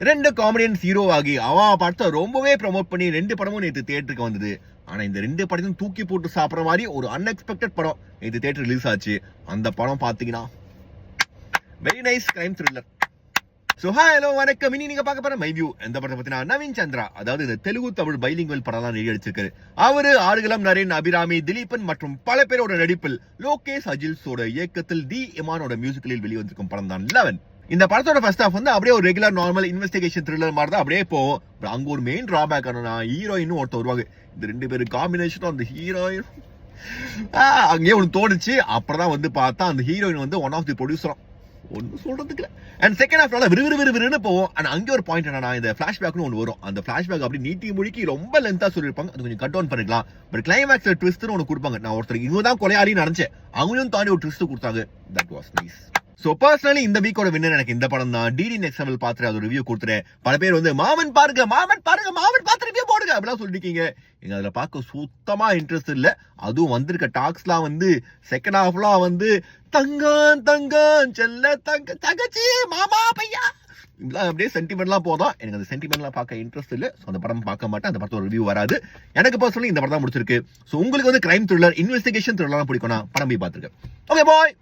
ரெண்டு comedians hero ஆகி அவன் படத்தை ரொம்பவே ப்ரமோட் பண்ணி 2 படமும் நேற்று தியேட்டருக்கு வந்தது. ஆனா இந்த 2 படத்தையும் தூக்கி போட்டு சாப்பிட்ற மாதிரி ஒரு அன்எக்ஸ்பெக்டட் படம் நேற்று தியேட்டர் ரிலீஸ் ஆச்சு. அந்த படம் பாத்தீங்கன்னா very nice crime thriller. So hello வணக்கம். இனி நீங்க பார்க்க போற மை வியூ எந்த படத்தை பத்தினா நவீன் சந்திரா, அதாவது இந்த தெலுங்கு தமிழ் பைலிங்குவல் படம் தான் ரெடி அடிச்சிருக்காரு. அவரு ஆடுகளம் நரேன், அபிராமி, திலீபன் மற்றும் பல பேரோட நடிப்பில் லோகேஷ் அஜில்ஸோட இயக்கத்தில் டி இமானோட மியூசிக்கலில் வெளிவந்திருக்கும் படம் தான் 11. இந்த படத்தோட ஃபர்ஸ்ட் ஹாஃப் வந்து அப்படியே ஒரு ரெகுலர் நார்மல் இன்வெஸ்டிகேஷன் த்ரில்லர் மாதிரி தான் அப்படியே போகும். அங்க ஒரு மெயின் டிராபேக் ஆனா ஹீரோயினும் ஒருத்தர் வருவாங்க. இந்த 2 பேரும் காம்பினேஷனும் அந்த ஹீரோயின் அங்கேயே ஒன்று தோணுச்சு. அப்புறம் தான் வந்து பார்த்தா அந்த ஹீரோயின் வந்து ஒன் ஆஃப் தி ப்ரொடியூசரும் ஒன்னும் சொல்றதுக்கு இல்ல. அண்ட் செகண்ட் ஹாஃப்ல விறுவிறுன்னு போவோம். அண்ட் அங்கே ஒரு பாயிண்ட் என்னன்னா, இந்த பிளாஷ்பேக்னு ஒன்று வரும். அந்த பிளாஷ்பேக் அப்படி நீட்டி முழுக்கி ரொம்ப லென்த்தா சொல்லியிருப்பாங்க. அது கொஞ்சம் கட் டவுன் பண்ணிக்கலாம். பட் கிளைமேக்ஸ்ல ட்விஸ்ட்னு ஒன்று கொடுப்பாங்க. நான் ஒருத்தர் இவங்க தான் கொலையாளின்னு நினைச்சேன், அவங்களும் தாண்டி ஒரு ட்விஸ்ட் கொடுத்தாங்க. That was nice. So personally இந்த வீக்கோட வின்னர் எனக்கு இந்த படம் தான். டிடி நெக்ஸ்ட் லெவல் பார்த்துட்டு அது ரிவ்யூ கொடுத்துறேன். பல பேர் வந்து மாமன் பாருங்க பார்த்து ரிவ்யூ போடுங்க அப்படிலாம் சொல்லிருக்கீங்க. எங்க அதுல பார்க்க சுத்தமா இன்ட்ரெஸ்ட் இல்ல. அதுவும் வந்திருக்க டாக்ஸ்லாம் வந்து செகண்ட் ஹாஃப்லாம் வந்து தங்கம் செல்ல தங்கச்சி மாமா பையா இதெல்லாம் அப்படியே சென்டிமெண்ட்லாம் போதும். எனக்கு அந்த சென்டிமெண்ட்லாம் பார்க்க இன்ட்ரெஸ்ட் இல்ல. ஸோ அந்த படம் பார்க்க மாட்டேன். அந்த படத்தோட ரிவ்யூ வராது. எனக்கு பர்சனலி இந்த படம் தான் முடிச்சிருக்கு. ஸோ உங்களுக்கு வந்து கிரைம் த்ரில்லர் இன்வெஸ்டிகேஷன் த்ரில்லர்லாம் பிடிக்கும்னா படம் போய் பார்த்துருக்கேன். Okay bye.